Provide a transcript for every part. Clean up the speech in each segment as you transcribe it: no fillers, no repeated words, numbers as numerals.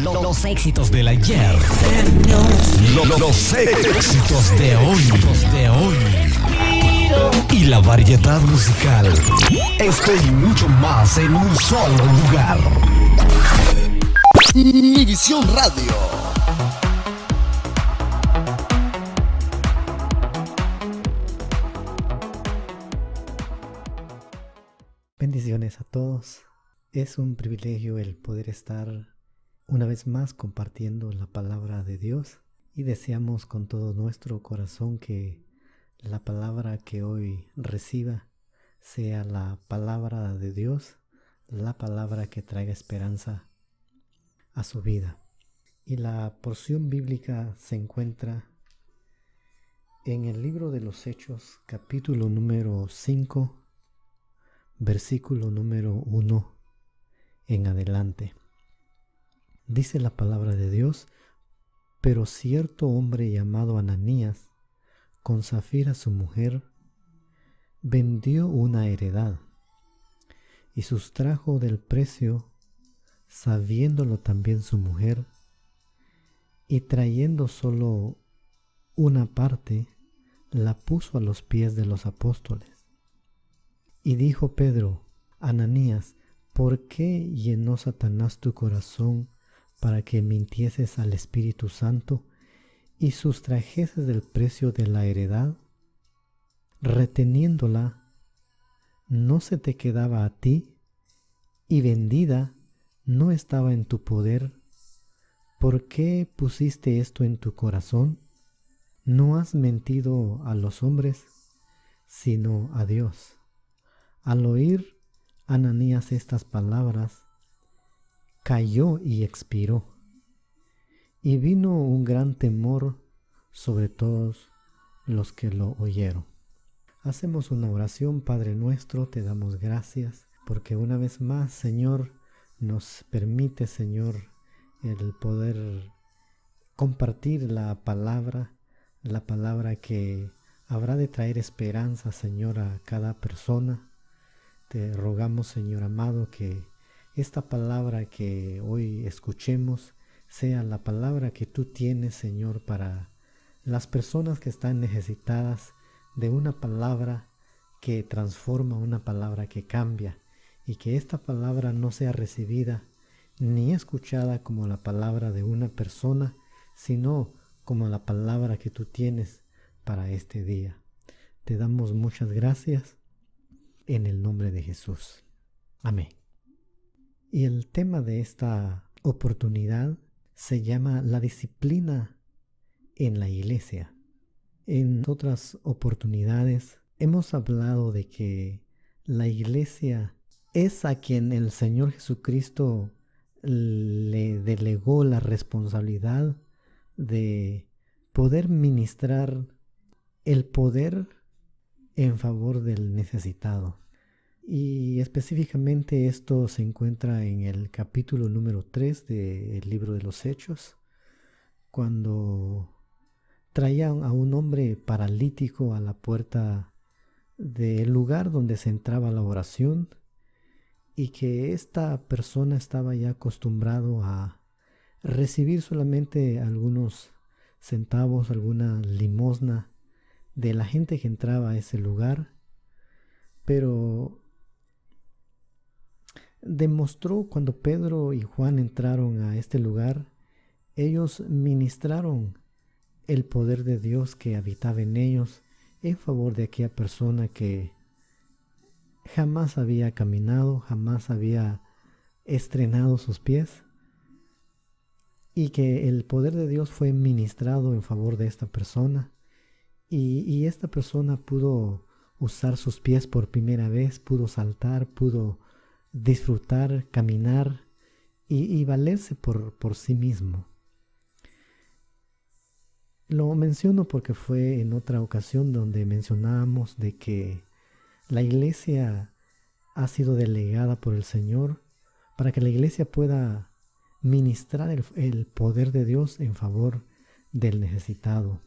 Los éxitos del ayer. Los éxitos de hoy. Y la variedad musical. Esto y mucho más en un solo lugar. Mi Visión Radio. Bendiciones a todos. Es un privilegio el poder estar una vez más compartiendo la palabra de Dios y deseamos con todo nuestro corazón que la palabra que hoy reciba sea la palabra de Dios, la palabra que traiga esperanza a su vida. Y la porción bíblica se encuentra en el libro de los Hechos, capítulo número 5, versículo número 1 en adelante. Dice la palabra de Dios: pero cierto hombre llamado Ananías, con Safira su mujer, vendió una heredad y sustrajo del precio, sabiéndolo también su mujer, y trayendo solo una parte, la puso a los pies de los apóstoles. Y dijo Pedro: Ananías, ¿por qué llenó Satanás tu corazón para que mintieses al Espíritu Santo y sustrajeses del precio de la heredad? Reteniéndola, ¿no se te quedaba a ti? Y vendida, ¿no estaba en tu poder? ¿Por qué pusiste esto en tu corazón? No has mentido a los hombres, sino a Dios. Al oír Ananías estas palabras, cayó y expiró. Y vino un gran temor sobre todos los que lo oyeron. Hacemos una oración. Padre nuestro, te damos gracias porque una vez más, Señor, nos permite, Señor, el poder compartir la palabra que habrá de traer esperanza, Señor, a cada persona. Te rogamos, Señor amado, que esta palabra que hoy escuchemos sea la palabra que tú tienes, Señor, para las personas que están necesitadas de una palabra que transforma, una palabra que cambia, y que esta palabra no sea recibida ni escuchada como la palabra de una persona, sino como la palabra que tú tienes para este día. Te damos muchas gracias en el nombre de Jesús. Amén. Y el tema de esta oportunidad se llama la disciplina en la iglesia. En otras oportunidades hemos hablado de que la iglesia es a quien el Señor Jesucristo le delegó la responsabilidad de poder ministrar el poder en favor del necesitado. Y específicamente esto se encuentra en el capítulo número 3 del libro de los Hechos, cuando traían a un hombre paralítico a la puerta del lugar donde se entraba la oración, y que esta persona estaba ya acostumbrado a recibir solamente algunos centavos, alguna limosna de la gente que entraba a ese lugar, pero demostró cuando Pedro y Juan entraron a este lugar, ellos ministraron el poder de Dios que habitaba en ellos en favor de aquella persona que jamás había caminado, jamás había estrenado sus pies, y que el poder de Dios fue ministrado en favor de esta persona, y esta persona pudo usar sus pies por primera vez, pudo saltar, pudo disfrutar, caminar y valerse por sí mismo. Lo menciono porque fue en otra ocasión donde mencionábamos de que la iglesia ha sido delegada por el Señor para que la iglesia pueda ministrar el poder de Dios en favor del necesitado.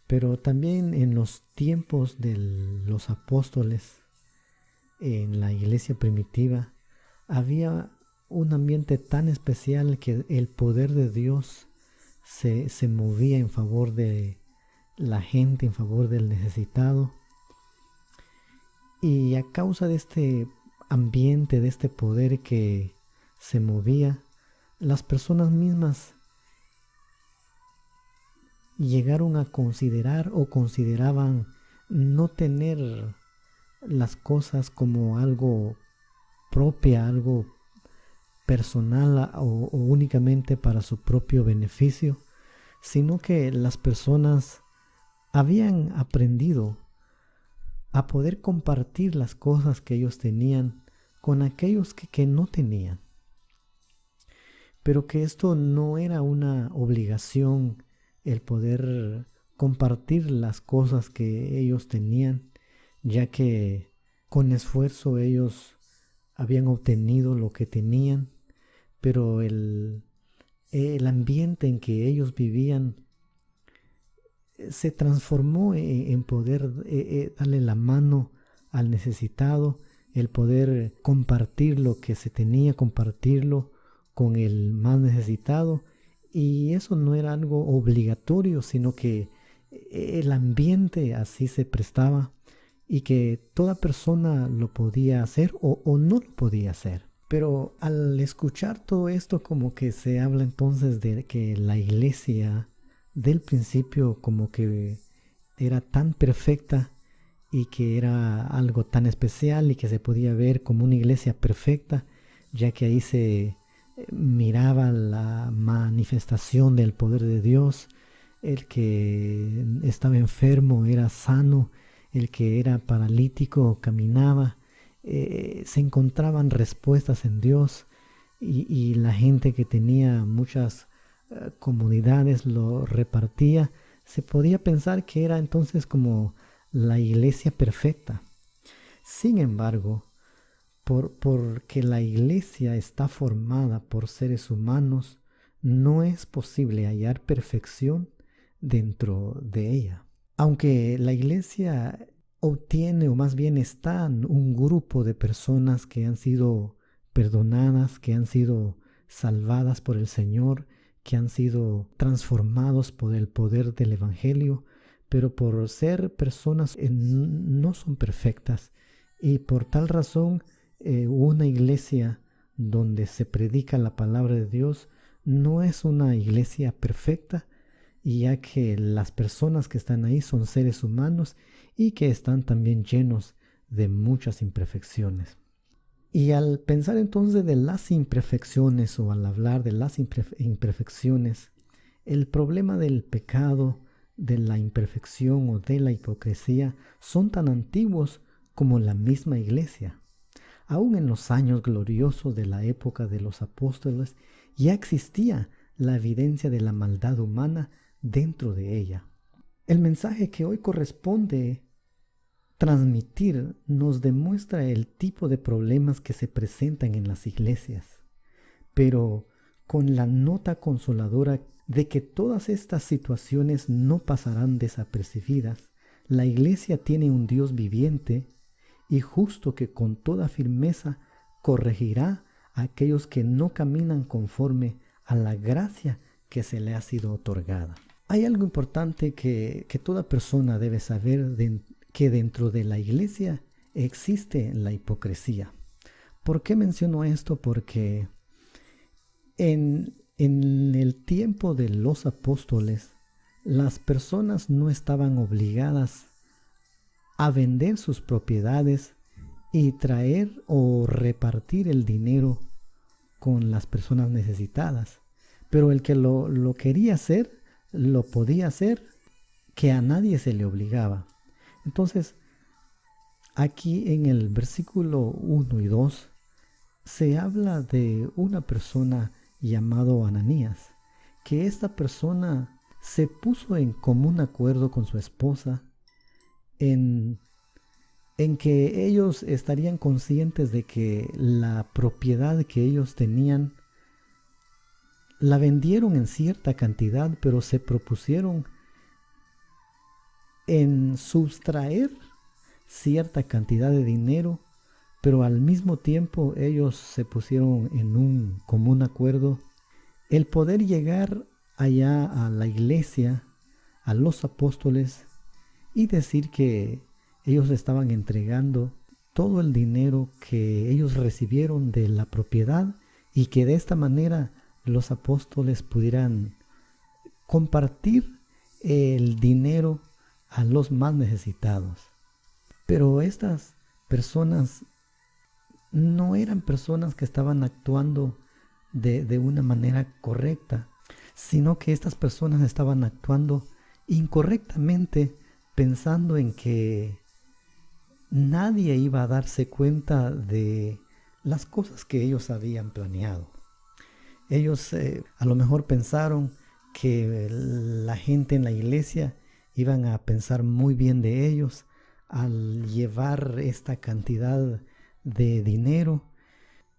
Pero también en los tiempos de los apóstoles, en la iglesia primitiva, había un ambiente tan especial que el poder de Dios se movía en favor de la gente, en favor del necesitado. Y a causa de este ambiente, de este poder que se movía, las personas mismas llegaron a considerar o consideraban no tener las cosas como algo propia, algo personal o únicamente para su propio beneficio, sino que las personas habían aprendido a poder compartir las cosas que ellos tenían con aquellos que no tenían. Pero que esto no era una obligación el poder compartir las cosas que ellos tenían, ya que con esfuerzo ellos habían obtenido lo que tenían, pero el ambiente en que ellos vivían se transformó en poder darle la mano al necesitado, el poder compartir lo que se tenía, compartirlo con el más necesitado. Y eso no era algo obligatorio, sino que el ambiente así se prestaba y que toda persona lo podía hacer o no lo podía hacer. Pero al escuchar todo esto, como que se habla entonces de que la iglesia del principio como que era tan perfecta y que era algo tan especial y que se podía ver como una iglesia perfecta, ya que ahí se miraba la manifestación del poder de Dios. El que estaba enfermo era sano, el que era paralítico caminaba, se encontraban respuestas en Dios, y la gente que tenía muchas comodidades lo repartía. Se podía pensar que era entonces como la iglesia perfecta. Sin embargo, porque la iglesia está formada por seres humanos, no es posible hallar perfección dentro de ella. Aunque la iglesia obtiene, o más bien está un grupo de personas que han sido perdonadas, que han sido salvadas por el Señor, que han sido transformados por el poder del Evangelio, pero por ser personas no son perfectas, y por tal razón una iglesia donde se predica la palabra de Dios no es una iglesia perfecta, ya que las personas que están ahí son seres humanos y que están también llenos de muchas imperfecciones. Y al pensar entonces de las imperfecciones, o al hablar de las imperfecciones, el problema del pecado, de la imperfección o de la hipocresía son tan antiguos como la misma iglesia. Aún en los años gloriosos de la época de los apóstoles ya existía la evidencia de la maldad humana dentro de ella. El mensaje que hoy corresponde transmitir nos demuestra el tipo de problemas que se presentan en las iglesias, pero con la nota consoladora de que todas estas situaciones no pasarán desapercibidas. La iglesia tiene un Dios viviente y justo que con toda firmeza corregirá a aquellos que no caminan conforme a la gracia que se le ha sido otorgada. Hay algo importante que toda persona debe saber, que dentro de la iglesia existe la hipocresía. ¿Por qué menciono esto? Porque en el tiempo de los apóstoles, las personas no estaban obligadas a vender sus propiedades y traer o repartir el dinero con las personas necesitadas. Pero el que lo quería hacer, lo podía hacer, que a nadie se le obligaba. Entonces, aquí en el versículo 1 y 2 se habla de una persona llamado Ananías, que esta persona se puso en común acuerdo con su esposa en que ellos estarían conscientes de que la propiedad que ellos tenían la vendieron en cierta cantidad, pero se propusieron en sustraer cierta cantidad de dinero pero al mismo tiempo ellos se pusieron en un común acuerdo el poder llegar allá a la iglesia, a los apóstoles, y decir que ellos estaban entregando todo el dinero que ellos recibieron de la propiedad y que de esta manera los apóstoles pudieran compartir el dinero a los más necesitados. Pero estas personas no eran personas que estaban actuando de una manera correcta, sino que estas personas estaban actuando incorrectamente, pensando en que nadie iba a darse cuenta de las cosas que ellos habían planeado. Ellos a lo mejor pensaron que la gente en la iglesia iban a pensar muy bien de ellos al llevar esta cantidad de dinero,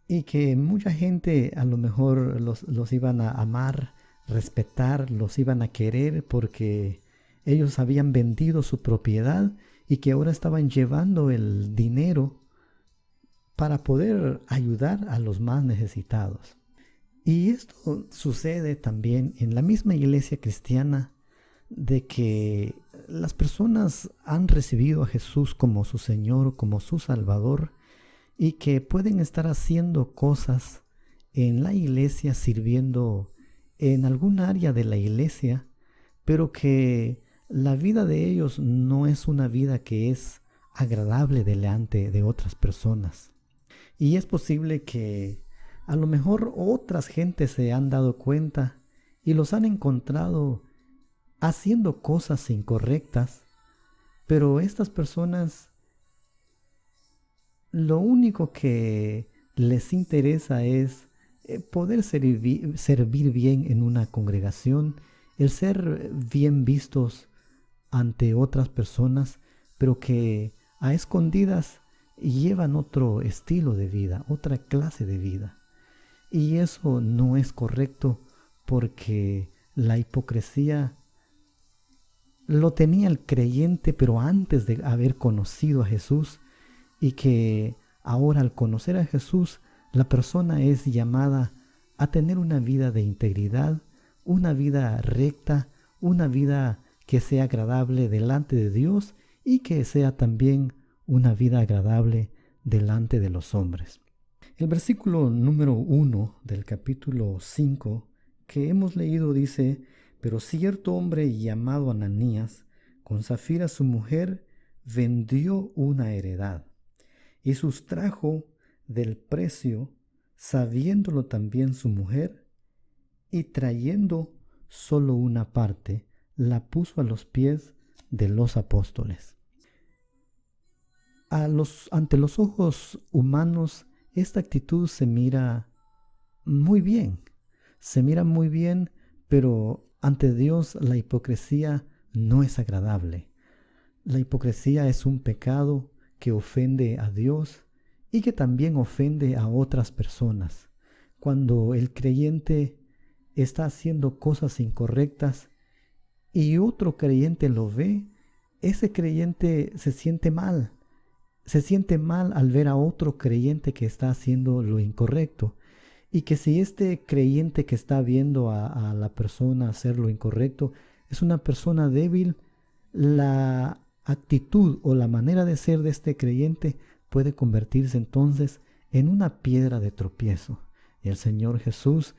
y que mucha gente a lo mejor los iban a amar, respetar, los iban a querer porque ellos habían vendido su propiedad y que ahora estaban llevando el dinero para poder ayudar a los más necesitados. Y esto sucede también en la misma iglesia cristiana, de que las personas han recibido a Jesús como su Señor, como su Salvador, y que pueden estar haciendo cosas en la iglesia, sirviendo en algún área de la iglesia, pero que la vida de ellos no es una vida que es agradable delante de otras personas. Y es posible que a lo mejor otras gentes se han dado cuenta y los han encontrado haciendo cosas incorrectas, pero estas personas lo único que les interesa es poder servir bien en una congregación, el ser bien vistos ante otras personas, pero que a escondidas llevan otro estilo de vida, otra clase de vida. Y eso no es correcto, porque la hipocresía lo tenía el creyente, pero antes de haber conocido a Jesús, y que ahora al conocer a Jesús, la persona es llamada a tener una vida de integridad, una vida recta, una vida que sea agradable delante de Dios y que sea también una vida agradable delante de los hombres. El versículo número 1 del capítulo 5 que hemos leído dice: pero cierto hombre llamado Ananías, con Safira su mujer, vendió una heredad y sustrajo del precio, sabiéndolo también su mujer, y trayendo solo una parte, la puso a los pies de los apóstoles. Ante los ojos humanos, esta actitud se mira muy bien, pero ante Dios la hipocresía no es agradable. La hipocresía es un pecado que ofende a Dios y que también ofende a otras personas. Cuando el creyente está haciendo cosas incorrectas y otro creyente lo ve, ese creyente se siente mal. Se siente mal al ver a otro creyente que está haciendo lo incorrecto. Y que si este creyente que está viendo a la persona hacer lo incorrecto es una persona débil, la actitud o la manera de ser de este creyente puede convertirse entonces en una piedra de tropiezo. Y el Señor Jesús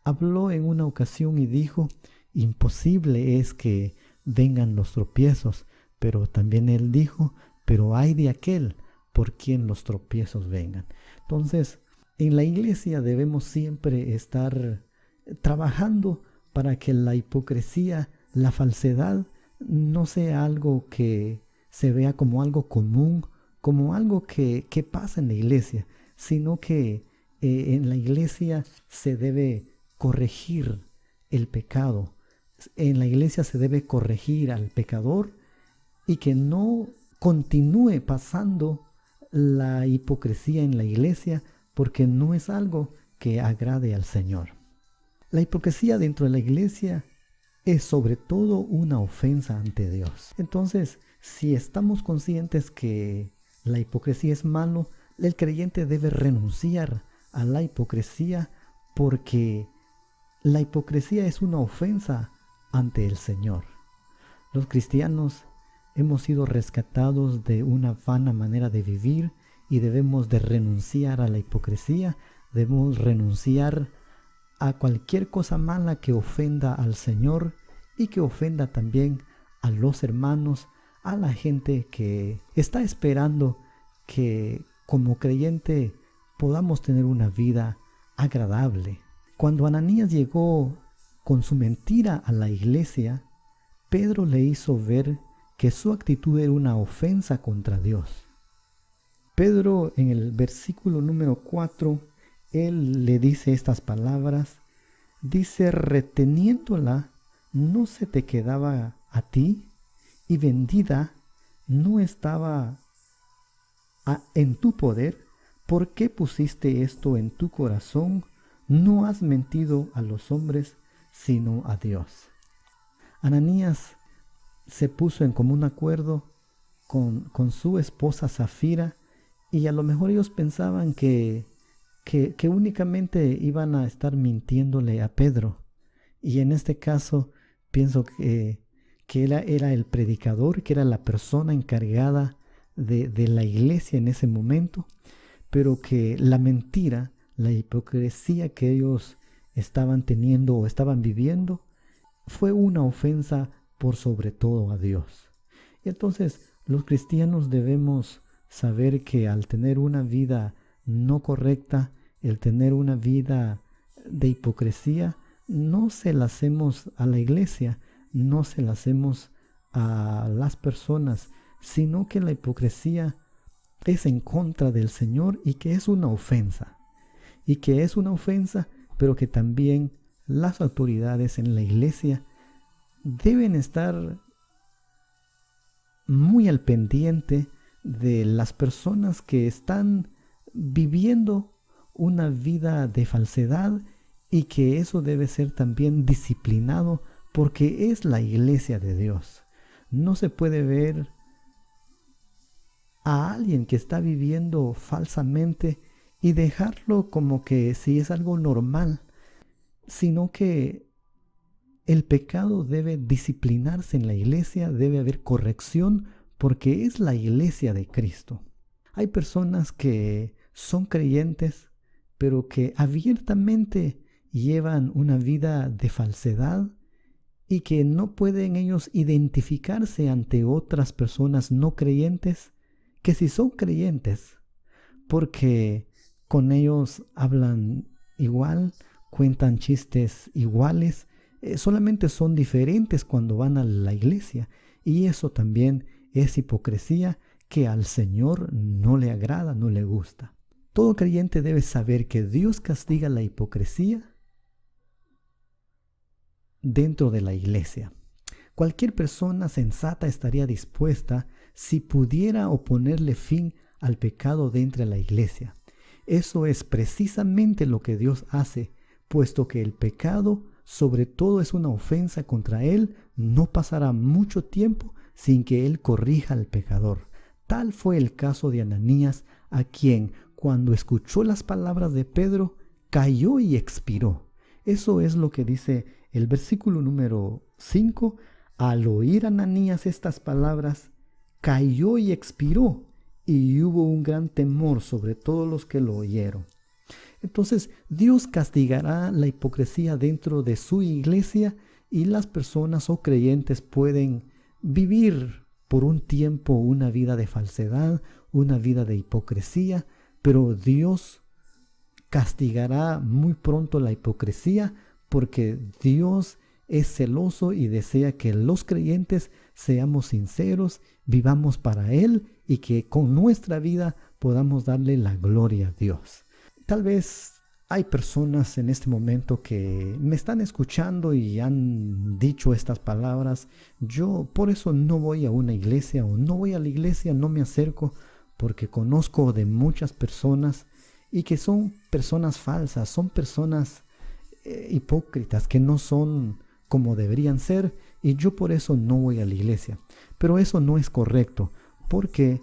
habló en una ocasión y dijo: imposible es que vengan los tropiezos, pero también Él dijo: pero ay de aquel por quien los tropiezos vengan. Entonces, en la iglesia debemos siempre estar trabajando para que la hipocresía, la falsedad, no sea algo que se vea como algo común, como algo que pasa en la iglesia, sino que en la iglesia se debe corregir el pecado. En la iglesia se debe corregir al pecador y que no continúe pasando la hipocresía en la iglesia, porque no es algo que agrade al Señor. La hipocresía dentro de la iglesia es sobre todo una ofensa ante Dios. Entonces, si estamos conscientes que la hipocresía es malo, el creyente debe renunciar a la hipocresía porque la hipocresía es una ofensa ante el Señor. Los cristianos hemos sido rescatados de una vana manera de vivir y debemos de renunciar a la hipocresía, debemos renunciar a cualquier cosa mala que ofenda al Señor y que ofenda también a los hermanos, a la gente que está esperando que como creyente podamos tener una vida agradable. Cuando Ananías llegó con su mentira a la iglesia, Pedro le hizo ver que su actitud era una ofensa contra Dios. Pedro, en el versículo número 4, él le dice estas palabras, dice, reteniéndola, no se te quedaba a ti, y vendida no estaba en tu poder. ¿Por qué pusiste esto en tu corazón? No has mentido a los hombres, sino a Dios. Ananías se puso en común acuerdo con su esposa Zafira, y a lo mejor ellos pensaban que únicamente iban a estar mintiéndole a Pedro. Y en este caso pienso que él era el predicador, que era la persona encargada de la iglesia en ese momento, pero que la mentira, la hipocresía que ellos estaban teniendo o estaban viviendo, fue una ofensa por sobre todo a Dios. Y entonces los cristianos debemos saber que al tener una vida no correcta, el tener una vida de hipocresía, no se la hacemos a la iglesia, no se la hacemos a las personas, sino que la hipocresía es en contra del Señor y que es una ofensa. Y que es una ofensa, pero que también las autoridades en la iglesia deben estar muy al pendiente de las personas que están viviendo una vida de falsedad, y que eso debe ser también disciplinado porque es la iglesia de Dios. No se puede ver a alguien que está viviendo falsamente y dejarlo como que si es algo normal, sino que el pecado debe disciplinarse en la iglesia, debe haber corrección porque es la iglesia de Cristo. Hay personas que son creyentes, pero que abiertamente llevan una vida de falsedad y que no pueden ellos identificarse ante otras personas no creyentes, que si son creyentes, porque con ellos hablan igual, cuentan chistes iguales, solamente son diferentes cuando van a la iglesia, y eso también es hipocresía que al Señor no le agrada, no le gusta. Todo creyente debe saber que Dios castiga la hipocresía dentro de la iglesia. Cualquier persona sensata estaría dispuesta si pudiera oponerle fin al pecado dentro de la iglesia. Eso es precisamente lo que Dios hace, puesto que el pecado sobre todo es una ofensa contra Él, no pasará mucho tiempo sin que Él corrija al pecador. Tal fue el caso de Ananías, a quien, cuando escuchó las palabras de Pedro, cayó y expiró. Eso es lo que dice el versículo número 5. Al oír Ananías estas palabras, cayó y expiró, y hubo un gran temor sobre todos los que lo oyeron. Entonces, Dios castigará la hipocresía dentro de su iglesia, y las personas o creyentes pueden vivir por un tiempo una vida de falsedad, una vida de hipocresía, pero Dios castigará muy pronto la hipocresía, porque Dios es celoso y desea que los creyentes seamos sinceros, vivamos para Él y que con nuestra vida podamos darle la gloria a Dios. Tal vez hay personas en este momento que me están escuchando y han dicho estas palabras. Yo por eso no voy a una iglesia, o no voy a la iglesia, no me acerco, porque conozco de muchas personas y que son personas falsas, son personas hipócritas, que no son como deberían ser, y yo por eso no voy a la iglesia. Pero eso no es correcto, porque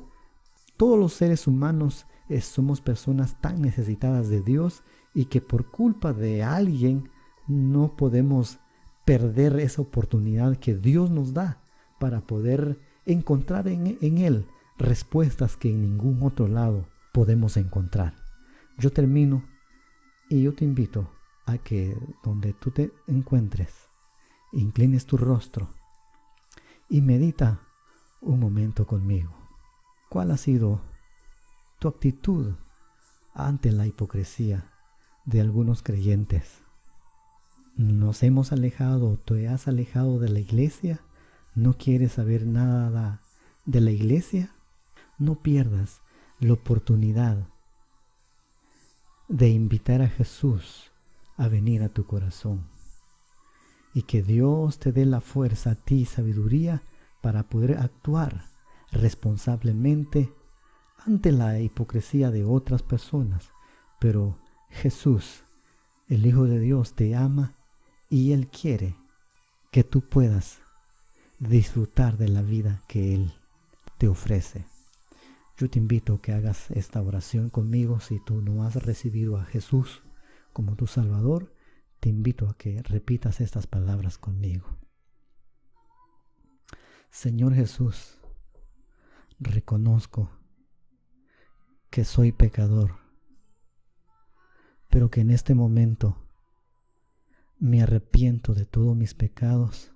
todos los seres humanos somos personas tan necesitadas de Dios y que por culpa de alguien no podemos perder esa oportunidad que Dios nos da para poder encontrar en Él respuestas que en ningún otro lado podemos encontrar. Yo termino y yo te invito a que donde tú te encuentres, inclines tu rostro y medita un momento conmigo. ¿Cuál ha sido tu actitud ante la hipocresía de algunos creyentes? ¿Nos hemos alejado, te has alejado de la iglesia? ¿No quieres saber nada de la iglesia? No pierdas la oportunidad de invitar a Jesús a venir a tu corazón. Y que Dios te dé la fuerza a ti y sabiduría para poder actuar responsablemente ante la hipocresía de otras personas. Pero Jesús, el Hijo de Dios, te ama y Él quiere que tú puedas disfrutar de la vida que Él te ofrece. Yo te invito a que hagas esta oración conmigo. Si tú no has recibido a Jesús como tu Salvador, te invito a que repitas estas palabras conmigo. Señor Jesús, reconozco que soy pecador, pero que en este momento me arrepiento de todos mis pecados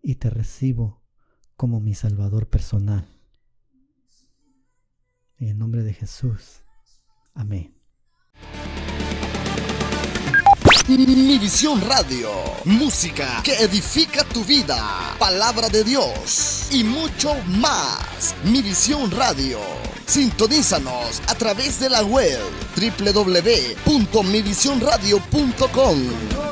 y te recibo como mi Salvador personal. En el nombre de Jesús. Amén. Mi Visión Radio, música que edifica tu vida, palabra de Dios y mucho más. Mi Visión Radio, sintonízanos a través de la web www.mivisionradio.com.